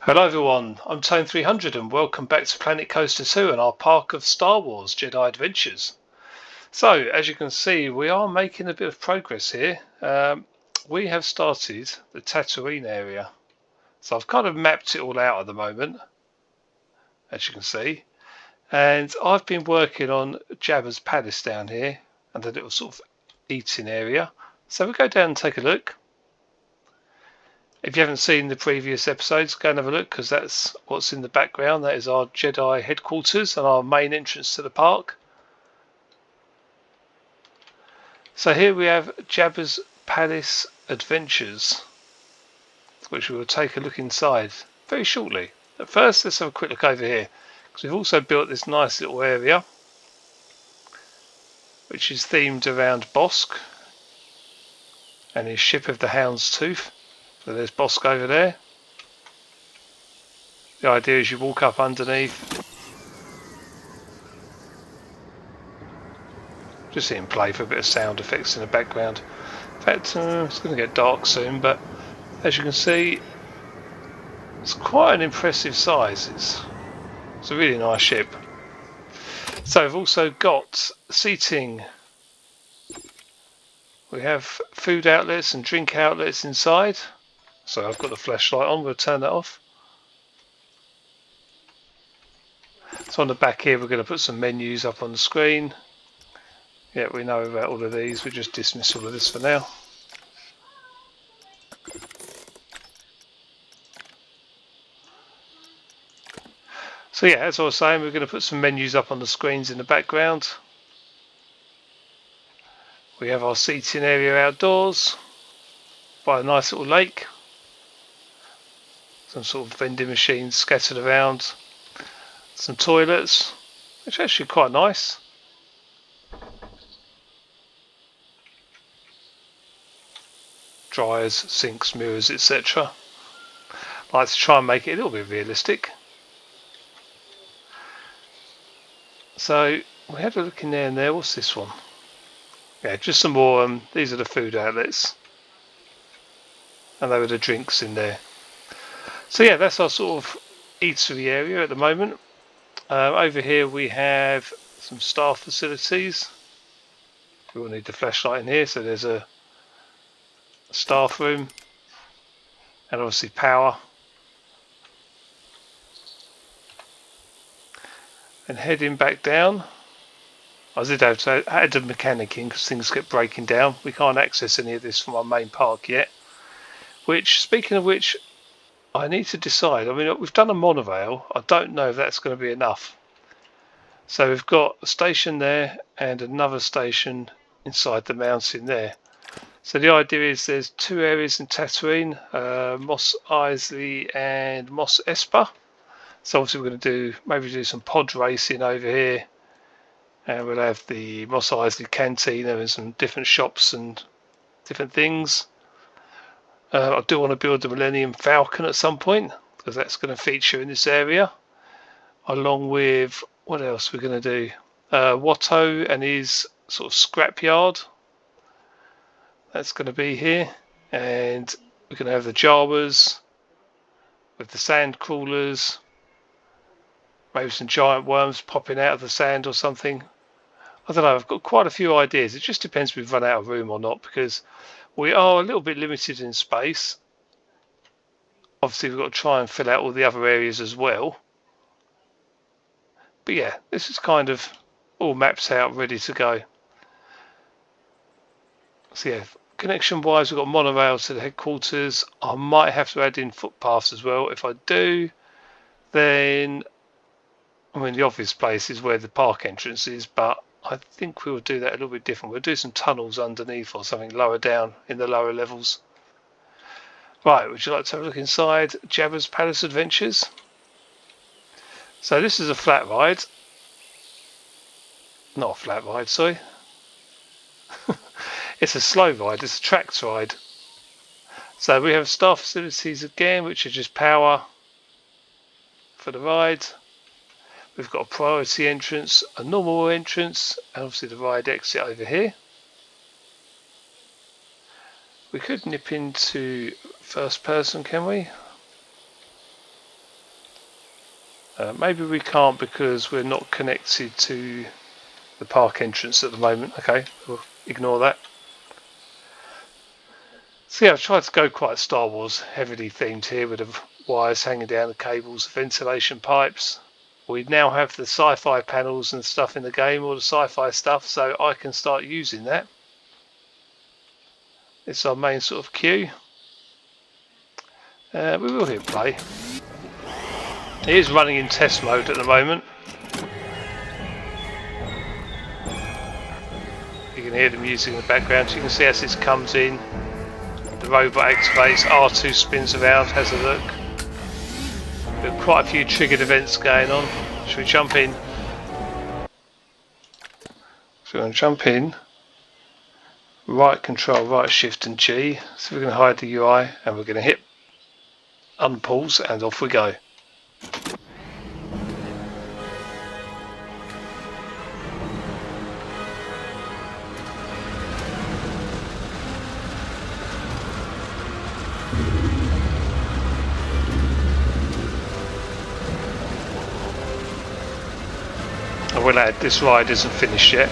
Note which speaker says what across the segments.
Speaker 1: Hello everyone, I'm Tone300 and welcome back to Planet Coaster 2 and our park of Star Wars Jedi Adventures. So, as you can see, we are making a bit of progress here. We have started the Tatooine area. So I've kind of mapped it all out at the moment, as you can see. And I've been working on Jabbas Palace down here and the little sort of eating area. So we'll go down and take a look. If you haven't seen the previous episodes, go and have a look because that's what's in the background. That is our Jedi headquarters and our main entrance to the park. So here we have Jabba's Palace Adventures, which we will take a look inside very shortly. But first, let's have a quick look over here because we've also built this nice little area which is themed around Bosk and his ship of the Hound's Tooth. So there's Bosk over there. The idea is you walk up underneath, just see him play for a bit of sound effects in the background. In fact, it's going to get dark soon, but as you can see, it's quite an impressive size. It's a really nice ship. So we've also got seating. We have food outlets and drink outlets inside. So I've got the flashlight on, we'll turn that off. So on the back here we're going to put some menus up on the screen. Yeah, we know about all of these, we'll just dismiss all of this for now. So yeah, as I was saying, we're going to put some menus up on the screens in the background. We have our seating area outdoors by a nice little lake. Some sort of vending machines scattered around. Some toilets, which are actually quite nice. Dryers, sinks, mirrors, etc. I like to try and make it a little bit realistic. So we had a look in there and there. What's this one? Yeah, just some more. These are the food outlets, and there were the drinks in there. So yeah, that's our sort of eatery area at the moment. Over here we have some staff facilities. We will need the flashlight in here, so there's a staff room and obviously power. And heading back down, I did have to add a mechanic in because things kept breaking down. We can't access any of this from our main park yet. Which, speaking of which, I need to decide. I mean, we've done a monorail. I don't know if that's going to be enough. So we've got a station there and another station inside the mountain there. So the idea is there's two areas in Tatooine, Mos Eisley and Mos Espa. So obviously we're going to maybe do some pod racing over here. And we'll have the Mos Eisley cantina and some different shops and different things. I do want to build the Millennium Falcon at some point because that's going to feature in this area, along with what else we're going to do. Watto and his sort of scrapyard. That's going to be here, and we're going to have the Jabbas with the sand crawlers, maybe some giant worms popping out of the sand or something. I don't know, I've got quite a few ideas. It just depends if we've run out of room or not, because we are a little bit limited in space. Obviously we've got to try and fill out all the other areas as well. But yeah, this is kind of all mapped out, ready to go. So yeah, connection wise we've got monorail to the headquarters. I might have to add in footpaths as well. If I do, then I mean the obvious place is where the park entrance is, but I think we will do that a little bit different. We'll do some tunnels underneath or something lower down in the lower levels. Right, would you like to have a look inside Jabba's Palace Adventures? So this is a flat ride. Not a flat ride, sorry. It's a slow ride, it's a tracked ride. So we have staff facilities again, which are just power for the ride. We've got a priority entrance, a normal entrance, and obviously the ride exit over here. We could nip into first person, can we? Maybe we can't because we're not connected to the park entrance at the moment. Okay, we'll ignore that. So yeah, I've tried to go quite Star Wars heavily themed here with the wires hanging down, the cables, the ventilation pipes. We now have the sci-fi panels and stuff in the game, all the sci-fi stuff, so I can start using that. It's our main sort of queue. We will hit play. It is running in test mode at the moment. You can hear the music in the background. You can see as this comes in, the robot activates, R2 spins around, has a look. There are quite a few triggered events going on. Should we jump in? So we're going to jump in. Right control, right shift and G. So we're going to hide the UI and we're going to hit unpause and off we go. I will add, this ride isn't finished yet.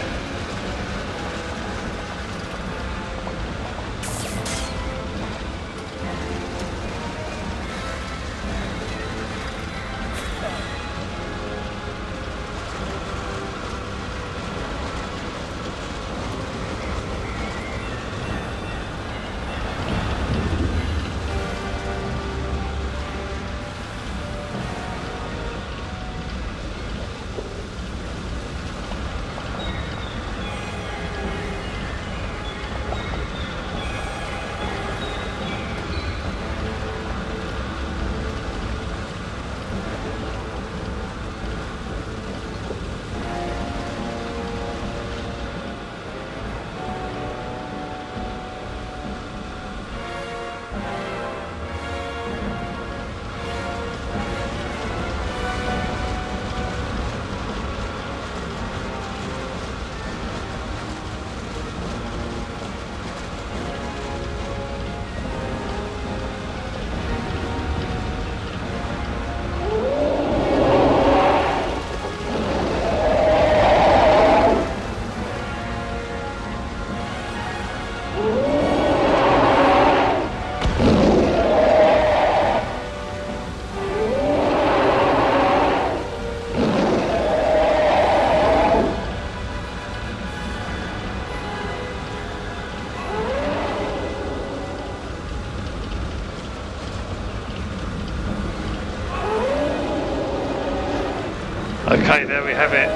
Speaker 1: Okay, there we have it.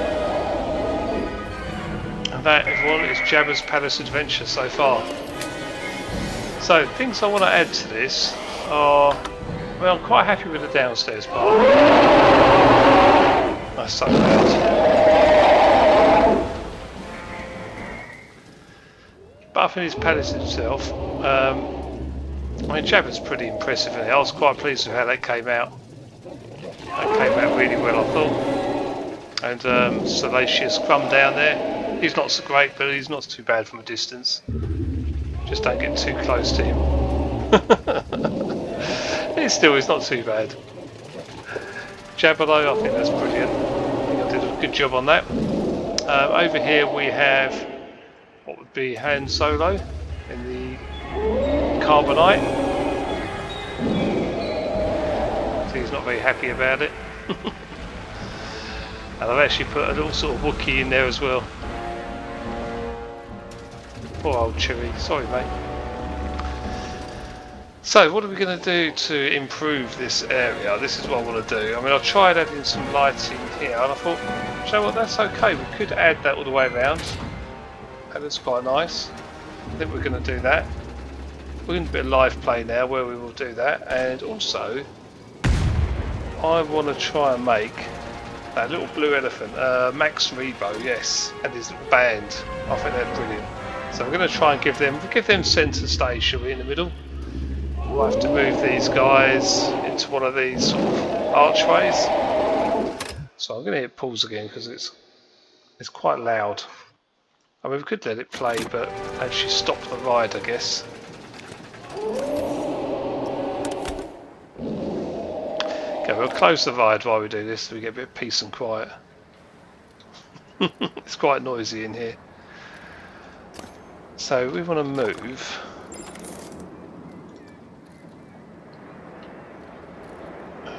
Speaker 1: And that, everyone, is Jabbas Palace Adventure so far. So, things I want to add to this are... Well, I'm quite happy with the downstairs part. That's so loud. But up in his palace itself, I mean, Jabbas pretty impressive in it. I was quite pleased with how that came out. That came out really well, I thought. And Salacious Crumb down there. He's not so great, but he's not too bad from a distance. Just don't get too close to him. He's not too bad. Jabbas, I think that's brilliant. I think I did a good job on that. Over here we have what would be Han Solo in the Carbonite. So he's not very happy about it. And I've actually put a little sort of Wookiee in there as well. Poor old Chewie, sorry mate. So what are we going to do to improve this area? This is what I want to do. I mean, I tried adding some lighting here and I thought, you know what, that's okay, we could add that all the way around. That looks quite nice. I think we're going to do that. We're going to do a bit of live play now where we will do that, and also I want to try and make that little blue elephant, Max Rebo, yes, and his little band. I think they're brilliant. So I'm going to try and give them centre stage, shall we, in the middle. We'll have to move these guys into one of these sort of archways. So I'm going to hit pause again because it's quite loud. I mean, we could let it play, but actually stop the ride, I guess. Okay, we'll close the Vide while we do this so we get a bit of peace and quiet. It's quite noisy in here. So we want to move.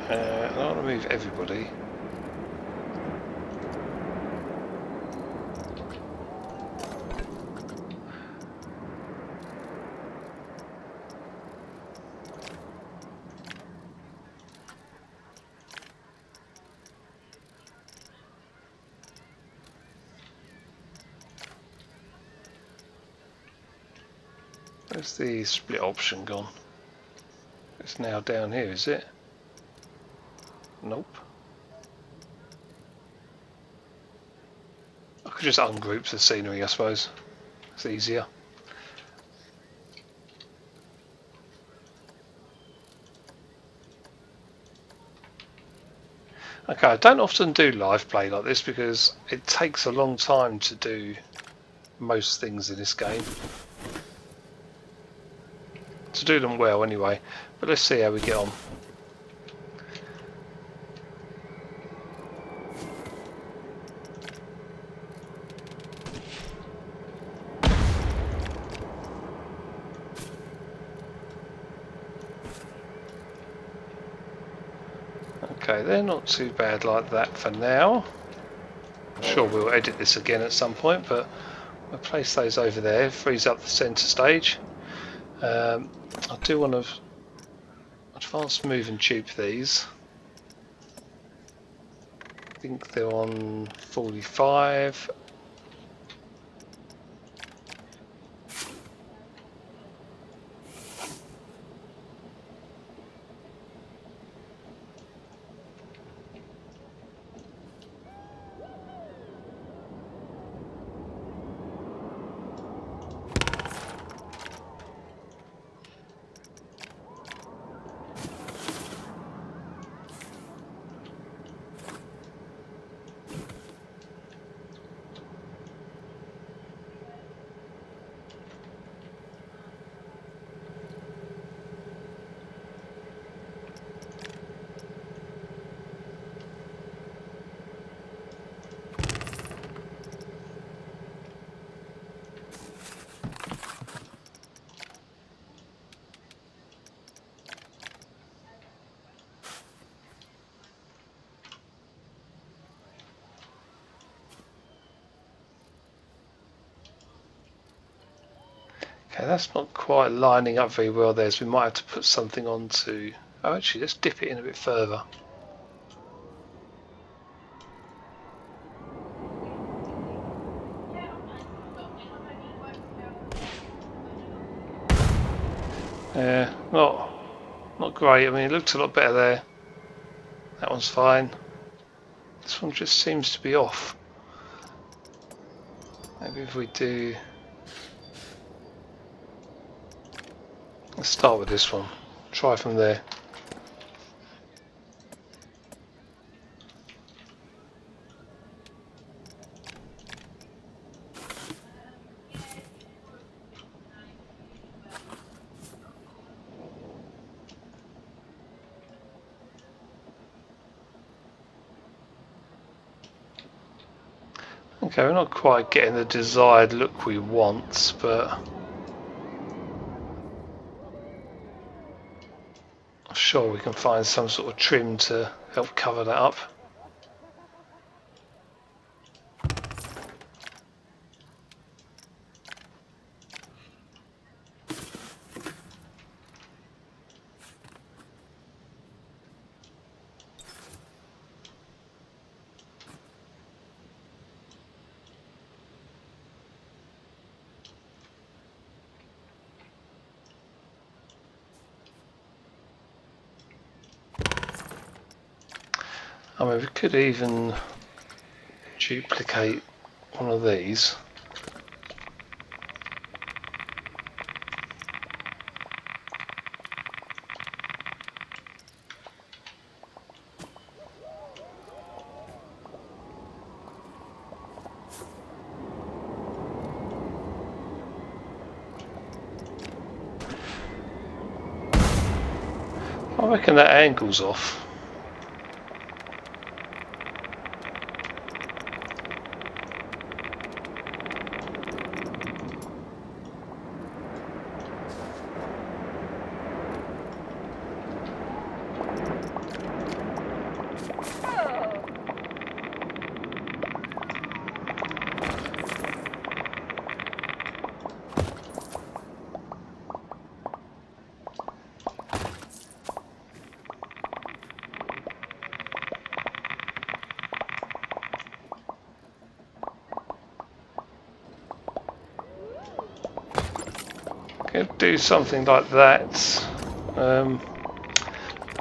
Speaker 1: I don't want to move everybody. Where's the split option gone? It's now down here, is it? Nope. I could just ungroup the scenery, I suppose. It's easier. Okay, I don't often do live play like this because it takes a long time to do most things in this game. To do them well anyway, but let's see how we get on. Okay, they're not too bad like that for now. I'm sure we'll edit this again at some point, but we'll place those over there, frees up the centre stage. I do want to advance move and tube these. I think they're on 45. Okay, that's not quite lining up very well there, so we might have to put something on to... Oh, actually, let's dip it in a bit further. Yeah, not great. I mean, it looked a lot better there. That one's fine. This one just seems to be off. Maybe if we do... Let's start with this one. Try from there. Okay, we're not quite getting the desired look we want, but I'm sure we can find some sort of trim to help cover that up. I mean, we could even duplicate one of these. I reckon that angle's off. going to do something like that.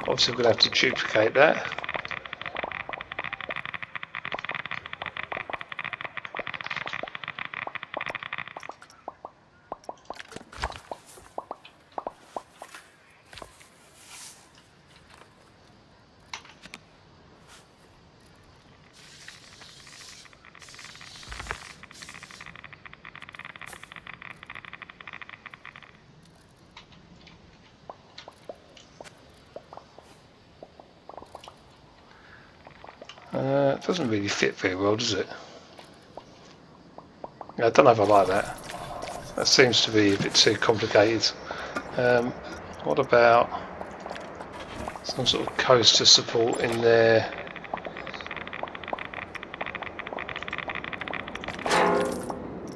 Speaker 1: Obviously, we're going to have to duplicate that. It doesn't really fit very well, does it? I don't know if I like that. That seems to be a bit too complicated. What about some sort of coaster support in there?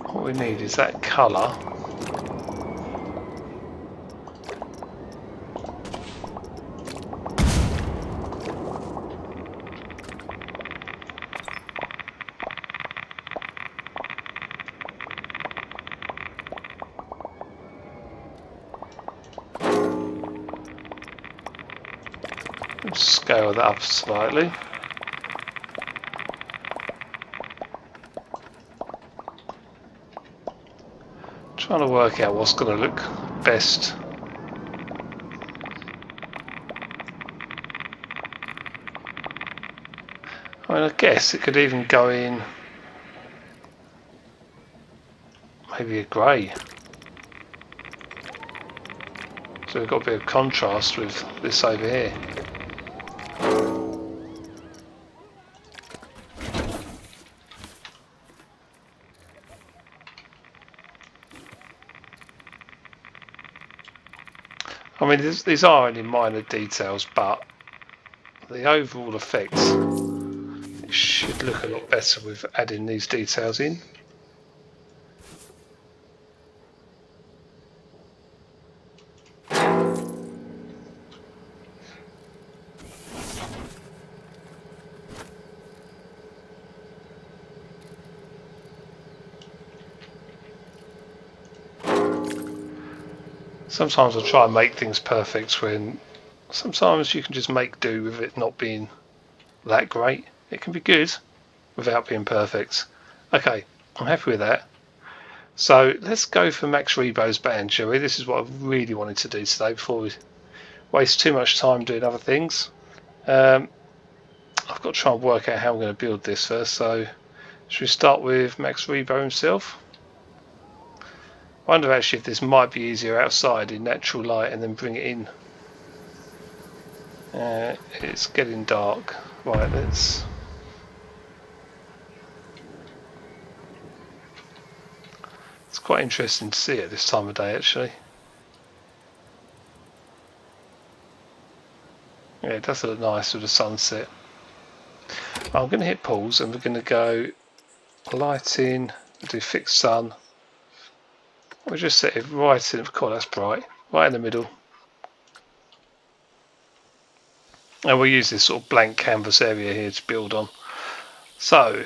Speaker 1: What we need is that colour. Scale that up slightly. Trying to work out what's going to look best. I mean, I guess it could even go in maybe a grey. So we've got a bit of contrast with this over here. I mean, these are only minor details, but the overall effect should look a lot better with adding these details in. Sometimes I try and make things perfect when sometimes you can just make do with it not being that great. It can be good without being perfect. Okay, I'm happy with that. So let's go for Max Rebo's band, shall we? This is what I really wanted to do today before we waste too much time doing other things. I've got to try and work out how I'm going to build this first. So should we start with Max Rebo himself? I wonder actually if this might be easier outside in natural light and then bring it in. It's getting dark. Right, let's... It's quite interesting to see it this time of day actually. Yeah, it does look nice with the sunset. I'm going to hit pause and we're going to go lighting, do fixed sun. We'll just set it right in, of course that's bright, right in the middle. And we'll use this sort of blank canvas area here to build on. So,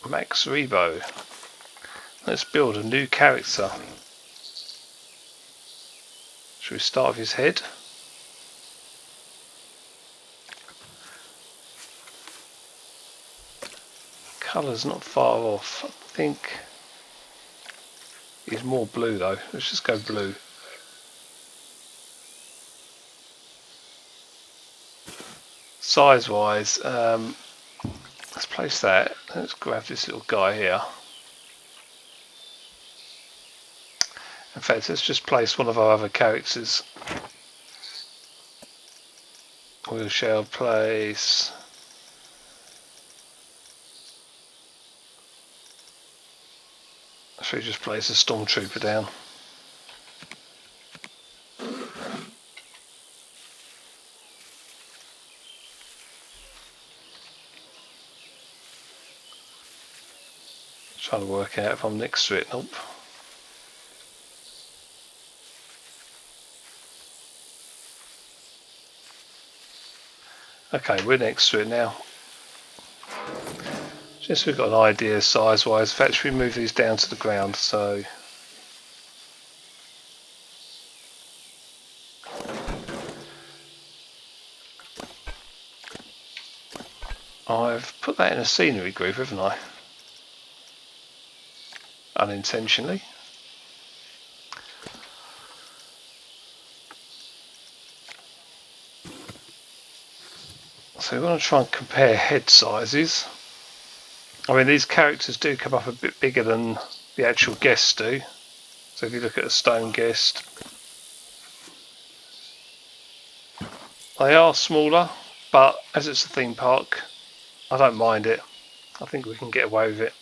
Speaker 1: Max Rebo. Let's build a new character. Should we start with his head? Colour's not far off. I think he's more blue though. Let's just go blue. Size wise, let's place that. Let's grab this little guy here. In fact, let's just place one of our other characters. We shall place... Should we just place a stormtrooper down? Trying to work out if I'm next to it. Nope. Okay, we're next to it now. Just so we've got an idea size wise. In fact, should we move these down to the ground? So I've put that in a scenery group, haven't I? Unintentionally. So we want to try and compare head sizes. I mean, these characters do come up a bit bigger than the actual guests do. So if you look at a stone guest, they are smaller, but as it's a theme park, I don't mind it. I think we can get away with it.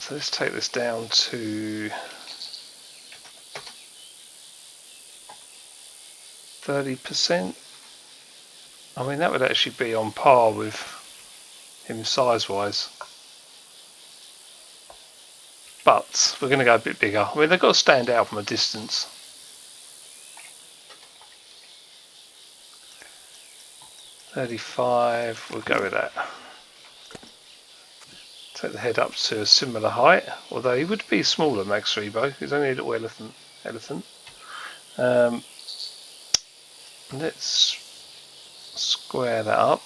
Speaker 1: So let's take this down to 30%. I mean, that would actually be on par with him size-wise. But we're going to go a bit bigger. I mean, they've got to stand out from a distance. $35, we'll go with that. Take the head up to a similar height, although he would be smaller, Max Rebo. He's only a little elephant. Let's square that up.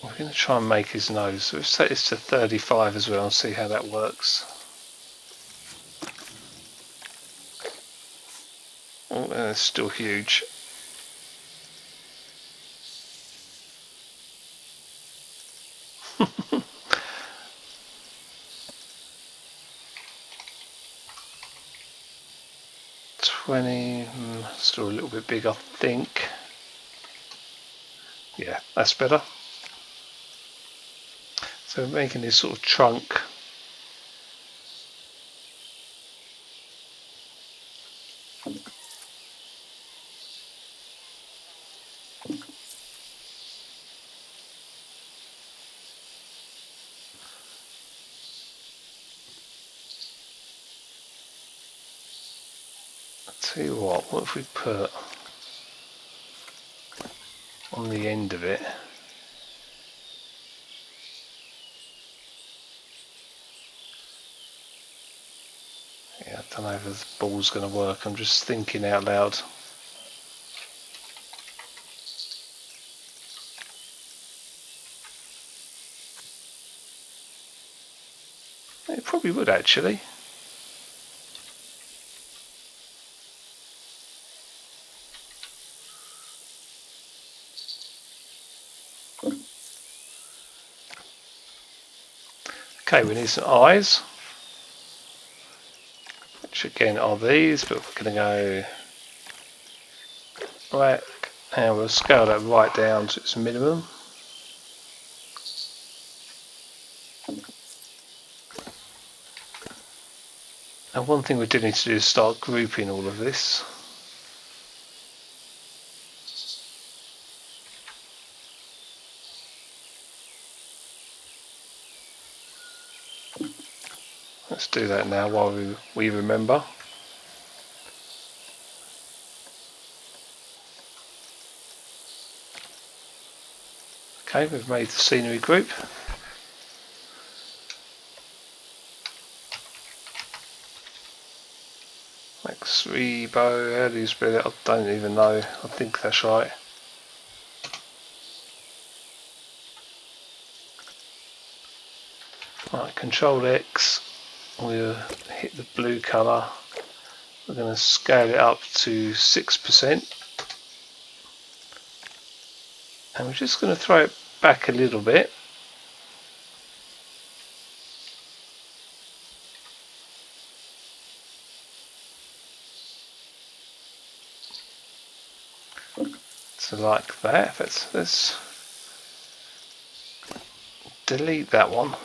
Speaker 1: We're going to try and make his nose. So let's set this to 35 as well and see how that works. Oh, and it's still huge. Still a little bit big, I think. Yeah, that's better. So we're making this sort of trunk. I'll tell you what if we put on the end of it, yeah, I don't know if the ball's going to work, I'm just thinking out loud. It probably would actually. Okay, we need some eyes, which again are these, but we're going to go right, and we'll scale that right down to its minimum. And one thing we do need to do is start grouping all of this. Let's do that now while we remember. Okay, we've made the scenery group. Max Rebo, how do you spell it? I don't even know. I think that's right. Right, Control X. We'll hit the blue colour. We're going to scale it up to 6%. And we're just going to throw it back a little bit. So like that. Let's delete that one.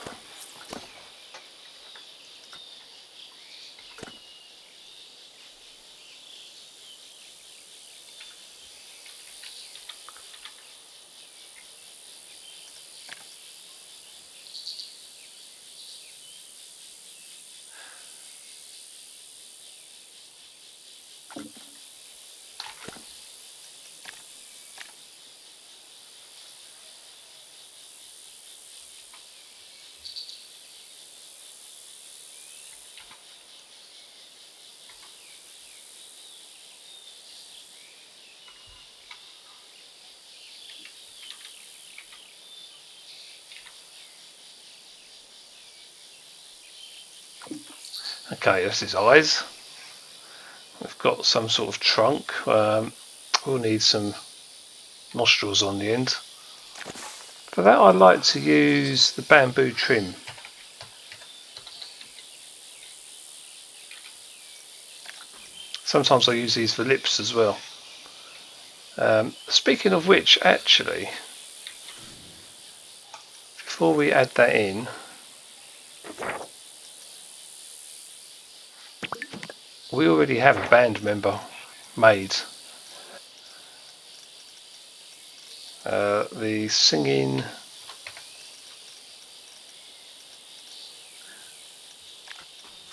Speaker 1: Okay, that's his eyes. We've got some sort of trunk. We'll need some nostrils on the end. For that, I like to use the bamboo trim. Sometimes I use these for lips as well. Speaking of which, actually, before we add that in, we already have a band member made. The singing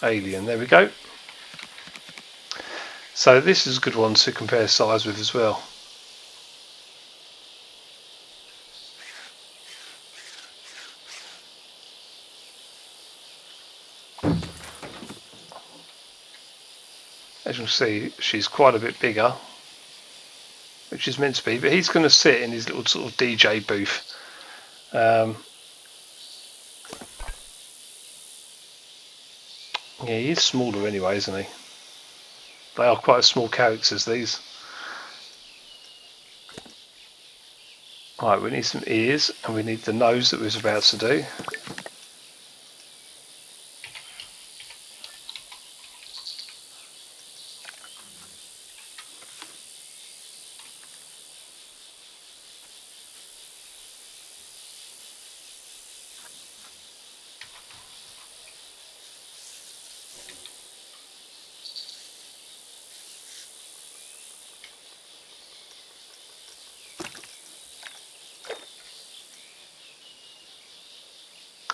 Speaker 1: alien. There we go. So this is a good one to compare size with as well. As you can see, she's quite a bit bigger, which is meant to be, but he's going to sit in his little sort of DJ booth. Yeah, he is smaller anyway, isn't he? They are quite small characters, these. Right, we need some ears, and we need the nose that we was about to do.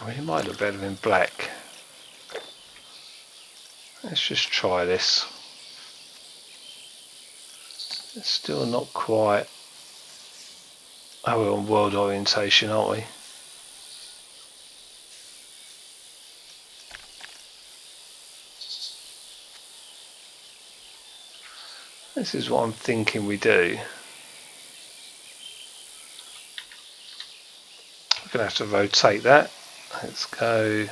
Speaker 1: I mean, it might look better in black. Let's just try this. It's still not quite. Oh, we're on world orientation, aren't we? This is what I'm thinking we do. We're going to have to rotate that. Let's go.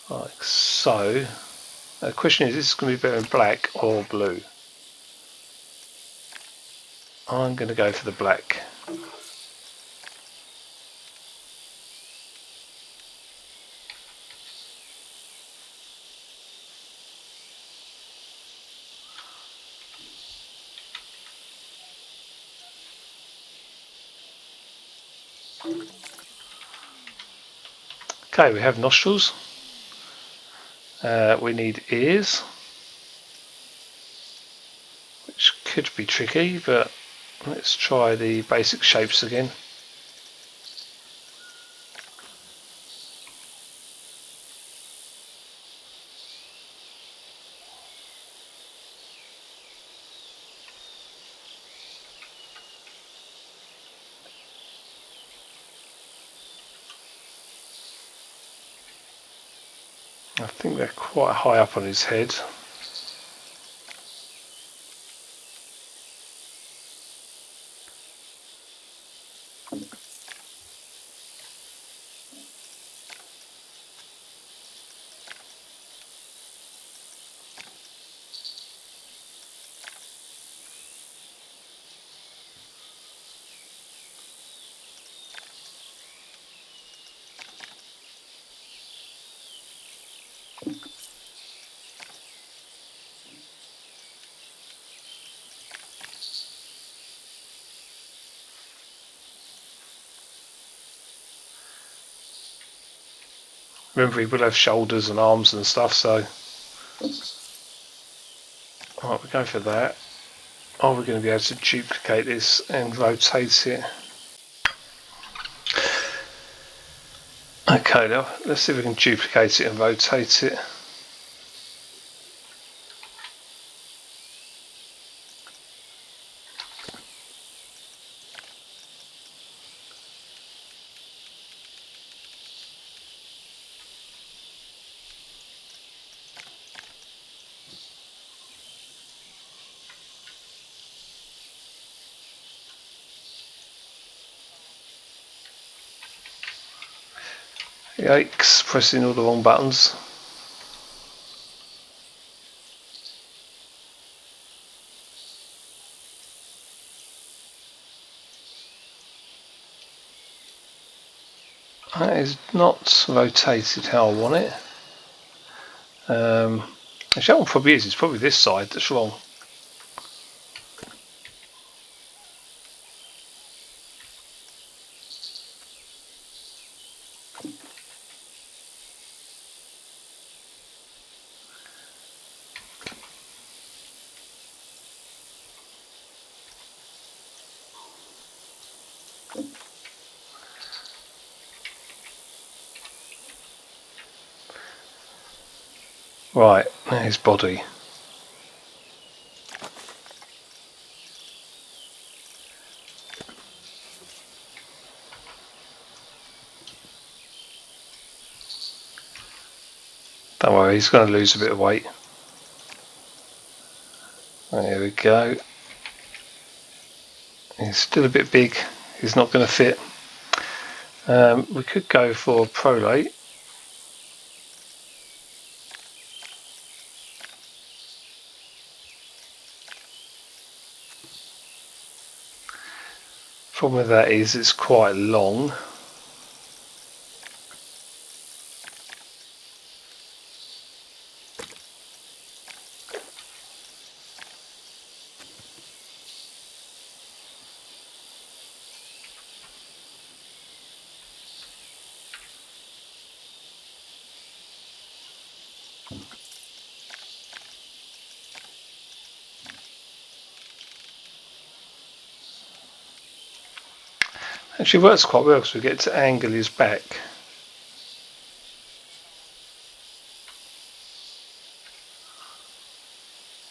Speaker 1: Like so. The question is, this going to be better in black or blue? I'm going to go for the black. Okay, we have nostrils. We need ears, which could be tricky, but let's try the basic shapes again. I think they're quite high up on his head. Remember, he will have shoulders and arms and stuff, so. Right, we go for that. Are we going to be able to duplicate this and rotate it? Okay, now let's see if we can duplicate it and rotate it. Yikes, pressing all the wrong buttons. That is not rotated how I want it. Actually, that one probably is. It's probably this side that's wrong. Right, there's body. Don't worry, he's going to lose a bit of weight. There we go. He's still a bit big. He's not going to fit. We could go for prolate. Problem with that is it's quite long. Actually works quite well because we get to angle his back.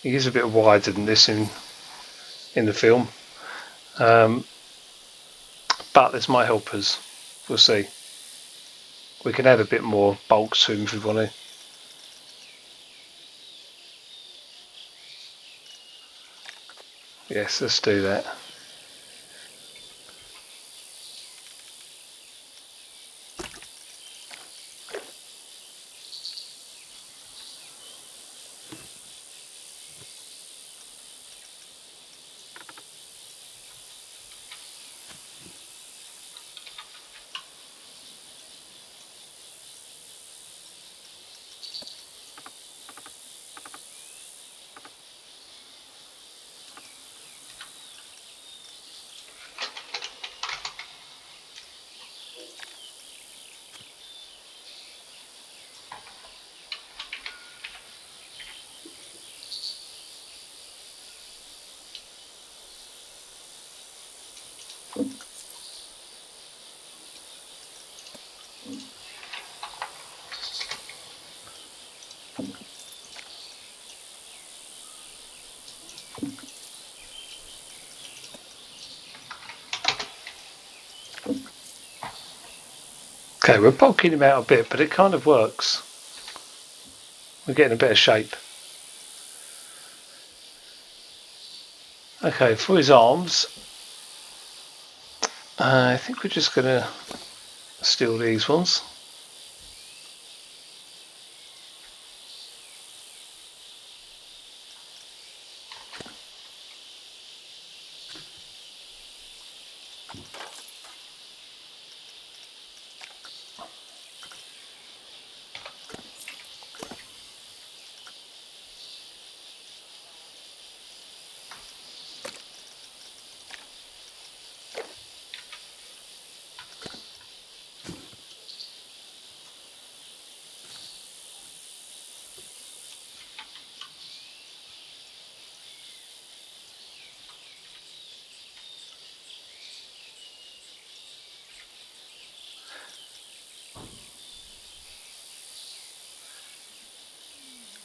Speaker 1: He is a bit wider than this in the film, but this might help us. We'll see. We can add a bit more bulk to him if we want to. Yes, let's do that. Okay, we're bulking him out a bit, but it kind of works. We're getting a better shape. Okay, for his arms, I think we're just going to steal these ones.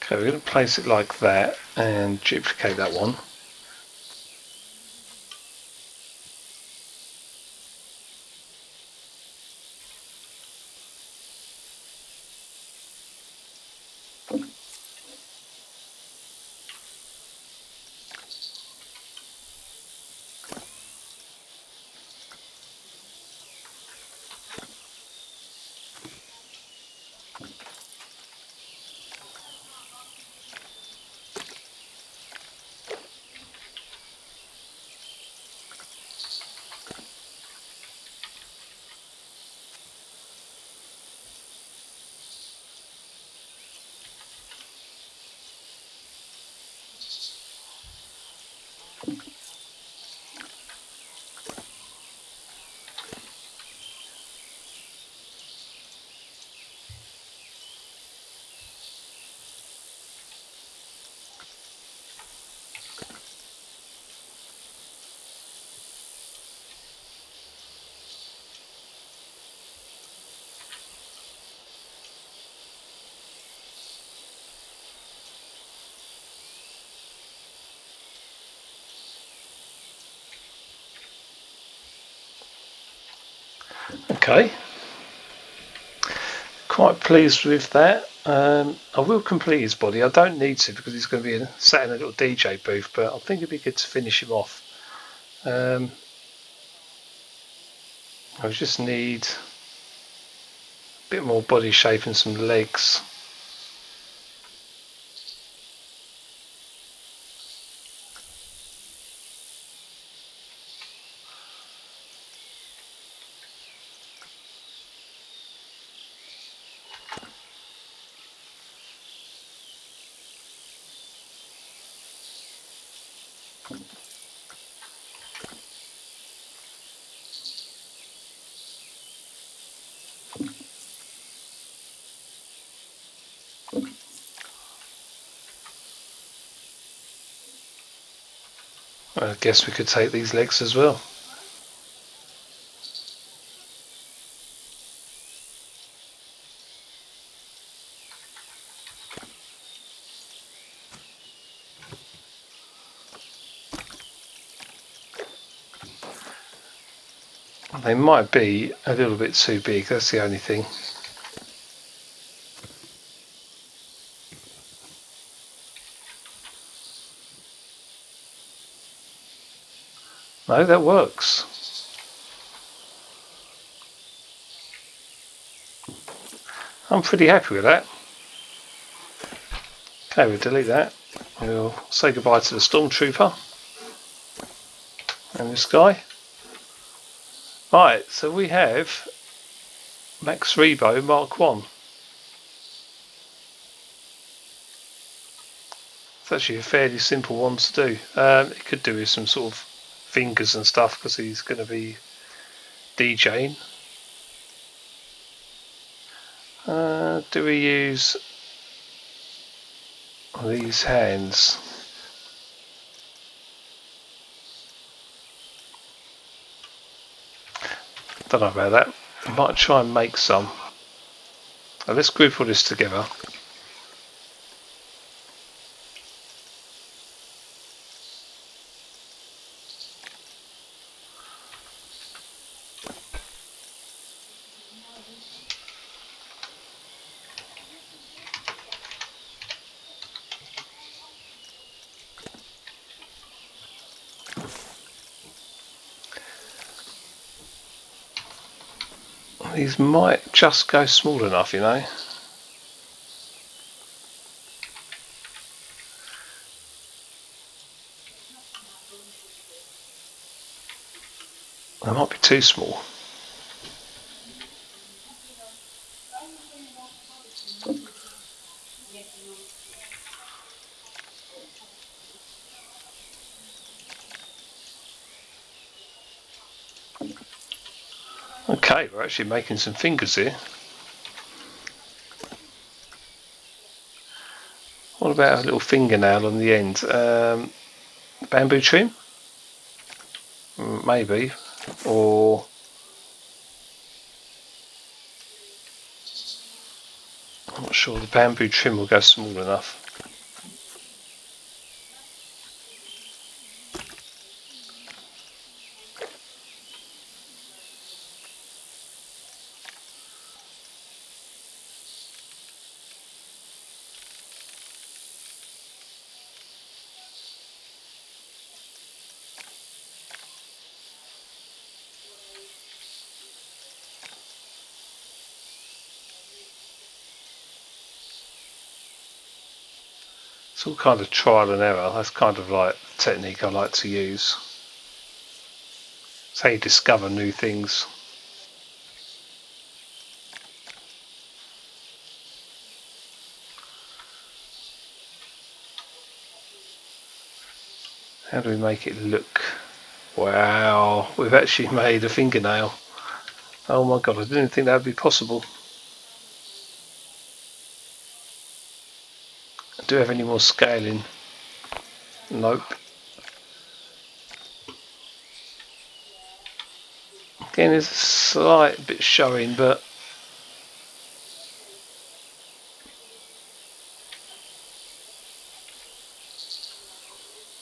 Speaker 1: Okay, we're going to place it like that and duplicate that one. Okay. Quite pleased with that. I will complete his body. I don't need to because he's going to be sat in a little DJ booth, but I think it'd be good to finish him off. I just need a bit more body shape and some legs. I guess we could take these legs as well. They might be a little bit too big, that's the only thing. No, that works. I'm pretty happy with that. Okay, we'll delete that. We'll say goodbye to the Stormtrooper and this guy. Right, so we have Max Rebo Mark 1. It's actually a fairly simple one to do. It could do with some sort of fingers and stuff because he's going to be DJing. Do we use these hands? Don't know about that. I might try and make some. Now let's group all this together. These might just go small enough, you know. They might be too small. Okay, we're actually making some fingers here. What about a little fingernail on the end? Bamboo trim? Maybe. Or I'm not sure the bamboo trim will go small enough. It's all kind of trial and error. That's kind of like the technique I like to use. It's how you discover new things. How do we make it look? Wow, we've actually made a fingernail. Oh my god, I didn't think that would be possible. Do we have any more scaling? Nope. Again, there's a slight bit showing, but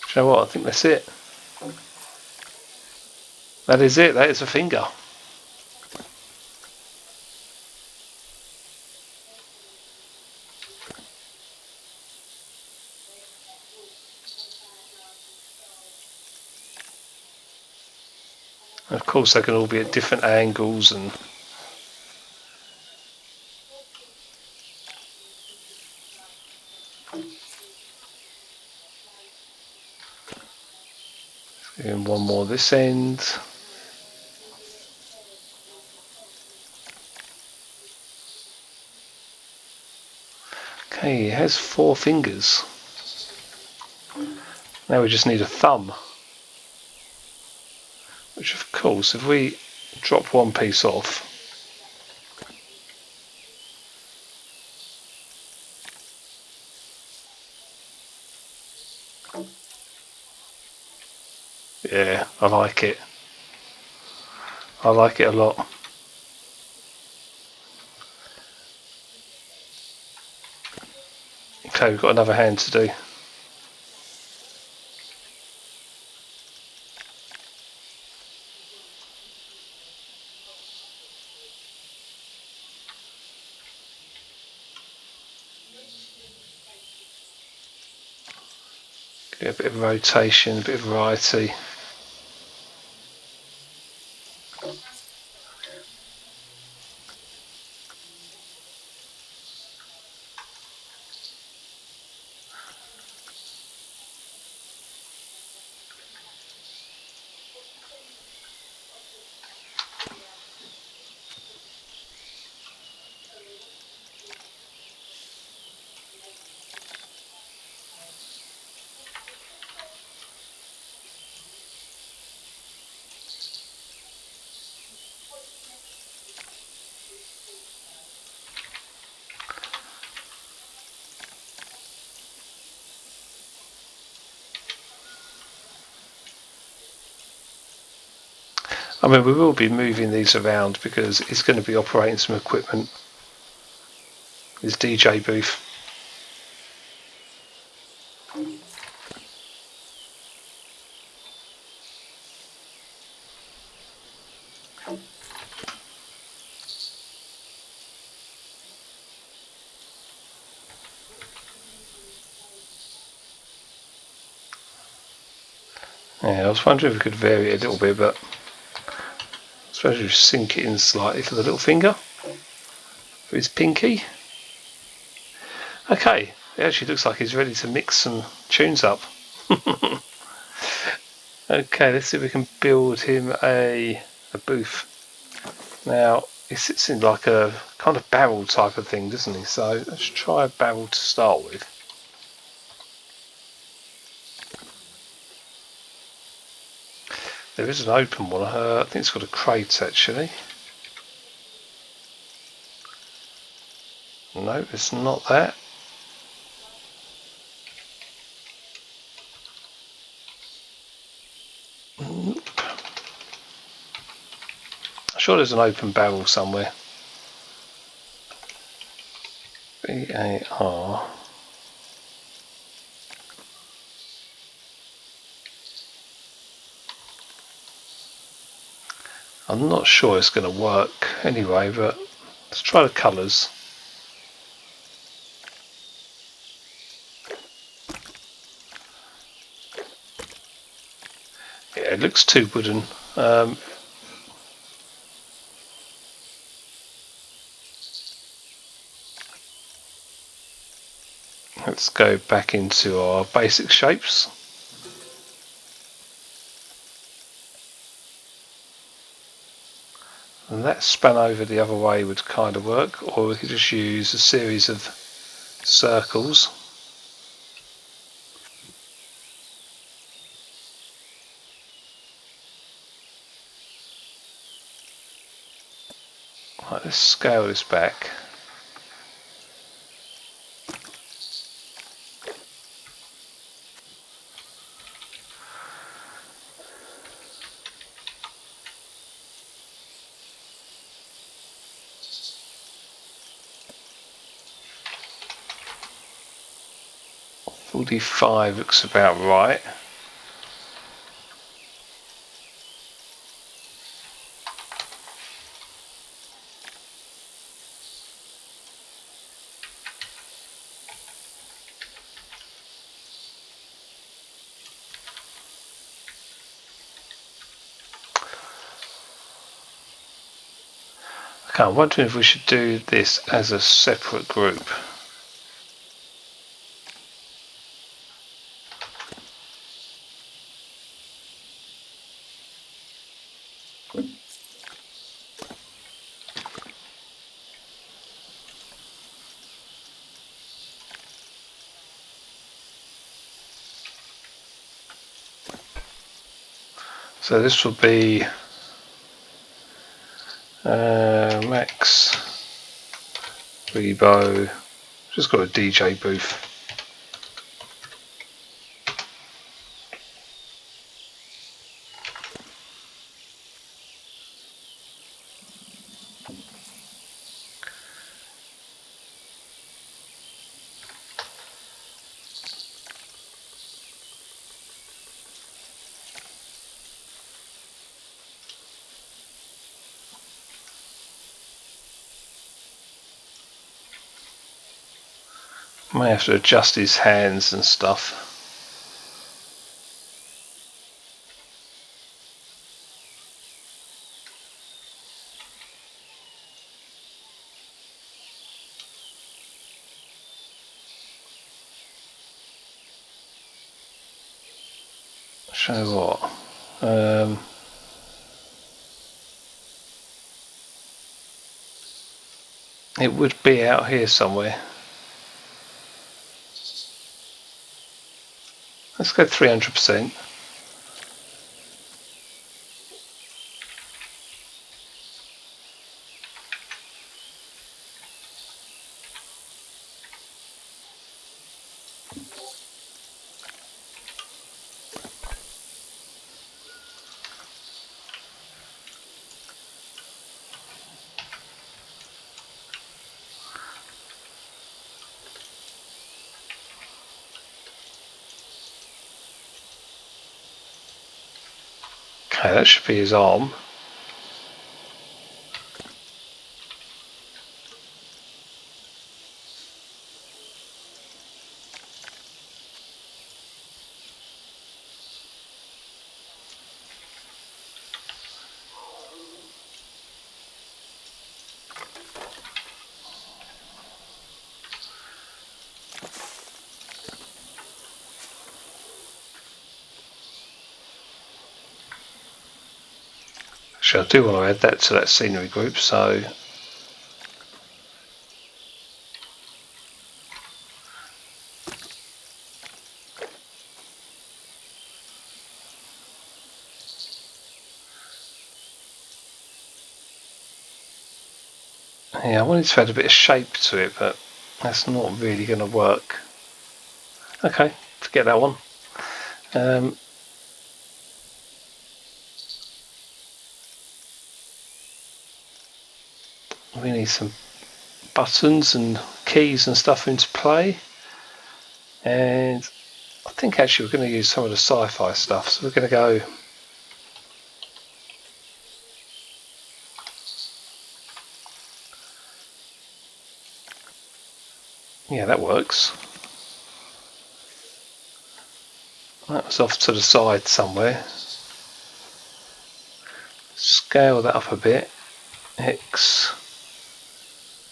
Speaker 1: do you know what? I think that's it. That is it. That is a finger. And of course they can all be at different angles and doing one more this end. Okay, it has 4 fingers. Now we just need a thumb. Which of course, if we drop one piece off, yeah, I like it. I like it a lot. Okay, we've got another hand to do. Get a bit of rotation, a bit of variety. I mean, we will be moving these around because it's going to be operating some equipment. His DJ booth. Yeah, I was wondering if we could vary it a little bit, but I suppose we sink it in slightly for the little finger, for his pinky. Okay, it actually looks like he's ready to mix some tunes up. Okay, let's see if we can build him a booth. Now, he sits in like a kind of barrel type of thing, doesn't he? So let's try a barrel to start with. There is an open one. I think it's got a crate actually. No, it's not that. I'm sure there's an open barrel somewhere. BAR. I'm not sure it's going to work anyway, but let's try the colours. Yeah, it looks too wooden. Let's go back into our basic shapes. And that span over the other way would kind of work, or we could just use a series of circles. Right, let's scale this back. .45 looks about right. Okay, I'm wondering if we should do this as a separate group. So this will be Max Rebo. Just got a DJ booth. May have to adjust his hands and stuff. Show what? It would be out here somewhere. Let's go 300%. Okay, that should be his arm. Actually, I do want to add that to that scenery group, so yeah, I wanted to add a bit of shape to it, but that's not really going to work. Okay, forget that one. We need some buttons and keys and stuff into play, and I think actually we're going to use some of the sci-fi stuff, so we're going to go yeah, that works. That was off to the side somewhere. Scale that up a bit. X,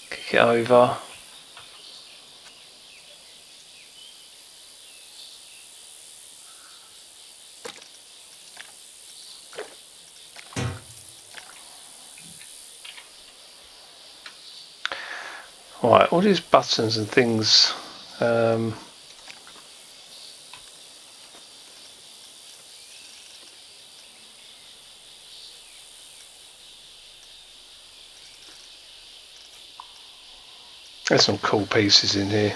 Speaker 1: kick it over. Right, all these buttons and things. There's some cool pieces in here.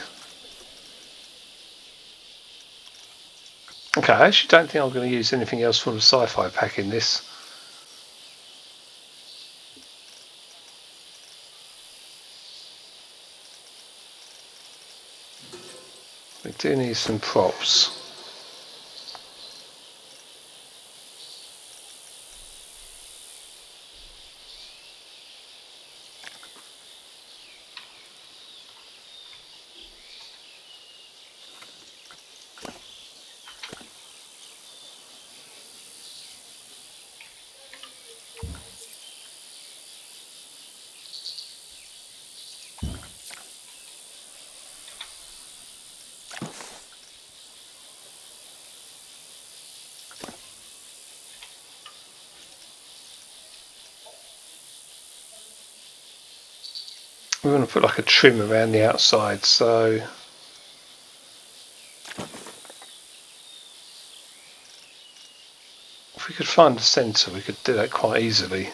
Speaker 1: Okay, I actually don't think I'm going to use anything else from the sci-fi pack in this. We do need some props. we want to put like a trim around the outside, so if we could find the centre, we could do that quite easily.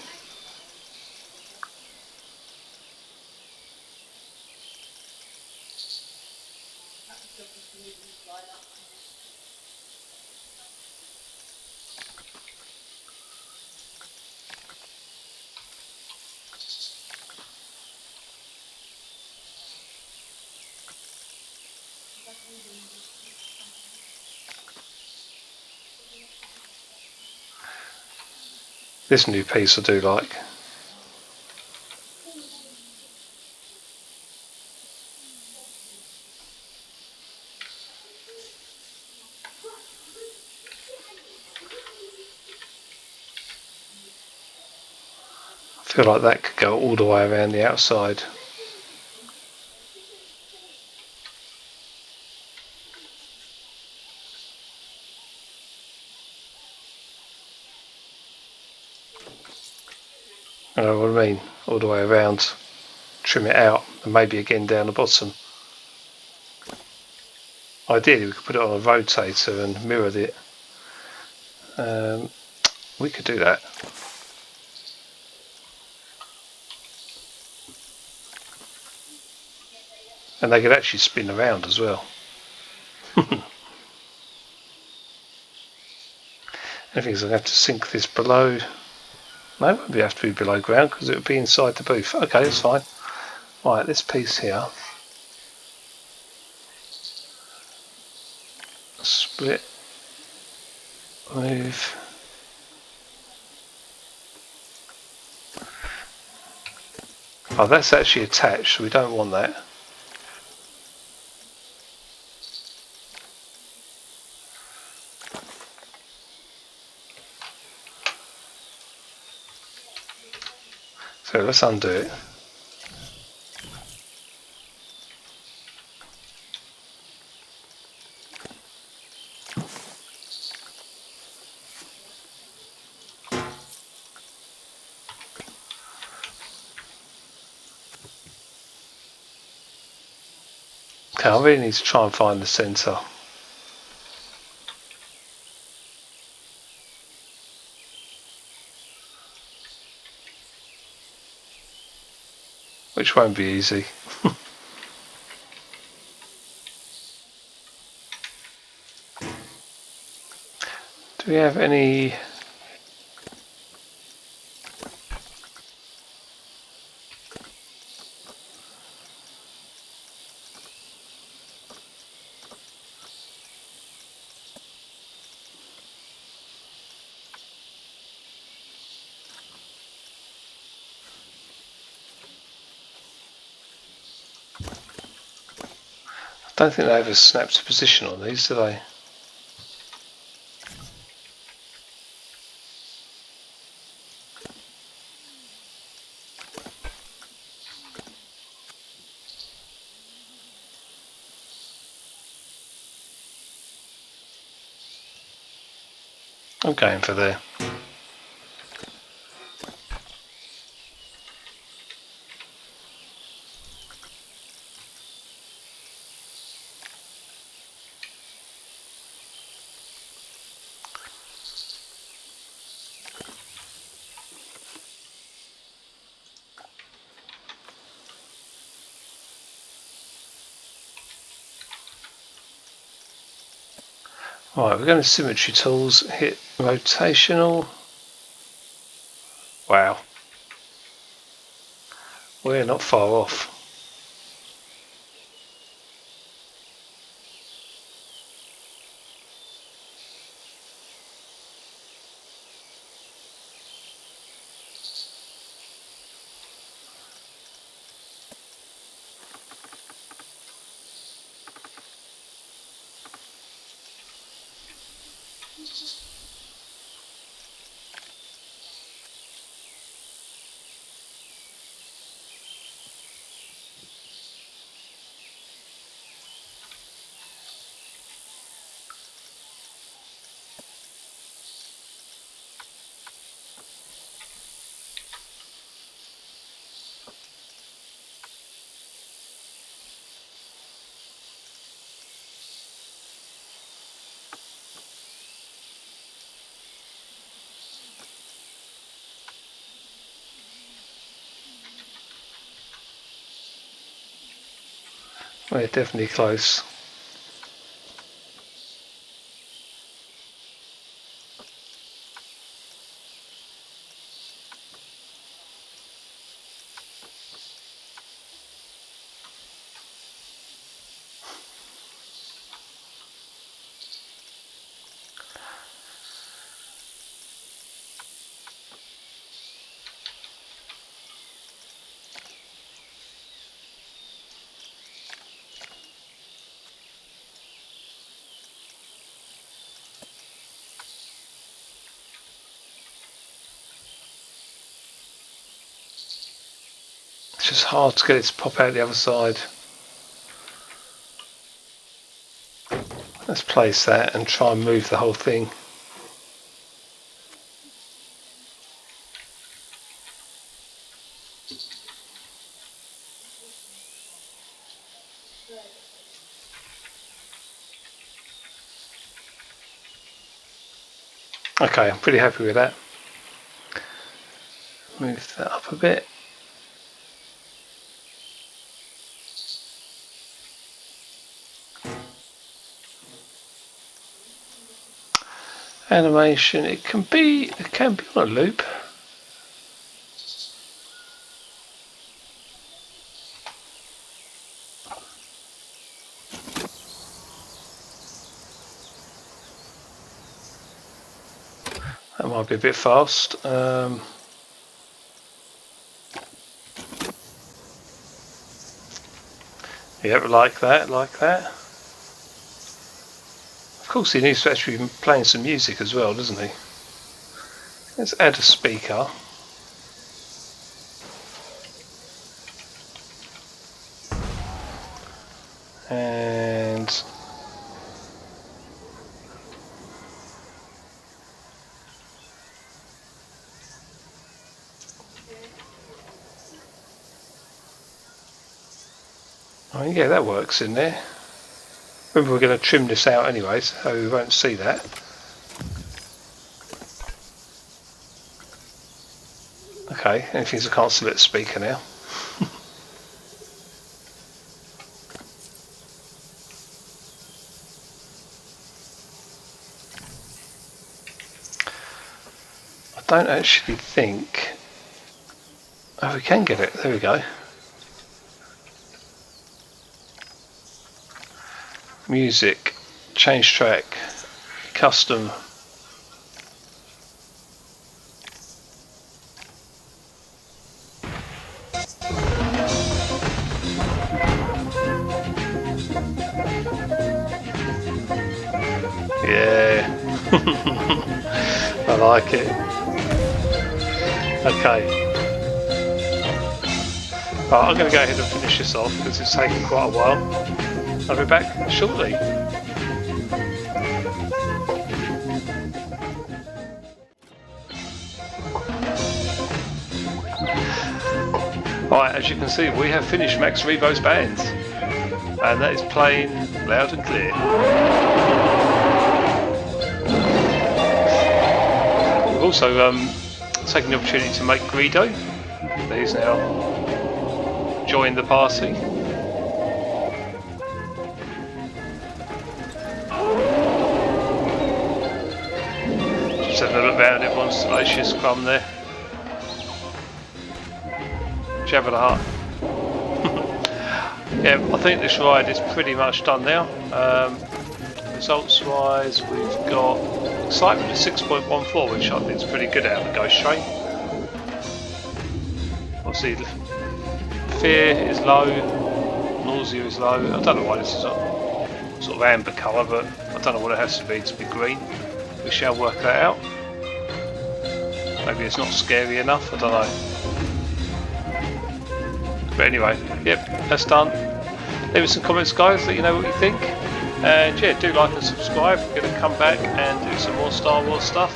Speaker 1: This new piece I do like. I feel like that could go all the way around the outside. You know what I mean? All the way around. Trim it out and maybe again down the bottom. Ideally we could put it on a rotator and mirror it. We could do that. And they could actually spin around as well. The thing is, I'm going to have to sink this below. No, it won't have to be below ground because it would be inside the booth. Okay, that's fine. Right, this piece here. Split. Move. Oh, that's actually attached, so we don't want that. So let's undo it. Okay, I really need to try and find the centre. Which won't be easy. Do we have any... I don't think they ever snap to position on these, do they? I'm going for there. Right, we're going to symmetry tools, hit rotational. Wow. We're not far off. We're definitely close. It's just hard to get it to pop out the other side. Let's place that and try and move the whole thing. Okay, I'm pretty happy with that. Move that up a bit. Animation, it can be on a loop. That might be a bit fast. Yep, like that. Of course, he needs to actually be playing some music as well, doesn't he? Let's add a speaker. And oh yeah, that works in there. Remember, we're going to trim this out anyway, so we won't see that. Okay, anything I can't select speaker now. I don't actually think... Oh, we can get it. There we go. Music, change track, custom. Yeah, I like it. Okay. Right, I'm going to go ahead and finish this off because it's taken quite a while. I'll be back shortly. Right, as you can see, we have finished Max Rebo's band, and that is playing loud and clear. We've also taken the opportunity to make Greedo. He's now joined the party. Just having a look round, everyone's delicious crumb there. Jabba the Hutt. Yeah, I think this ride is pretty much done now. Results wise, we've got excitement at 6.14, which I think is pretty good out of the Ghost Train. Obviously, fear is low, nausea is low. I don't know why this is a sort of amber colour, but I don't know what it has to be green. We shall work that out. Maybe it's not scary enough, I don't know. But anyway, yep, that's done. Leave us some comments, guys, let you know what you think. And yeah, do like and subscribe. We're going to come back and do some more Star Wars stuff.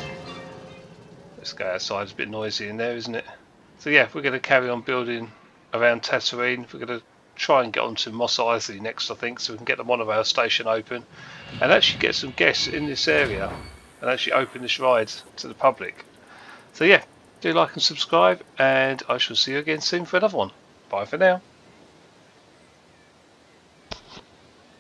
Speaker 1: Let's go outside, it's a bit noisy in there, isn't it? So yeah, we're going to carry on building around Tatooine. We're going to try and get onto Mos Eisley next, I think, so we can get the monorail station open and actually get some guests in this area and actually open this ride to the public. So yeah, do like and subscribe, and I shall see you again soon for another one. Bye for now.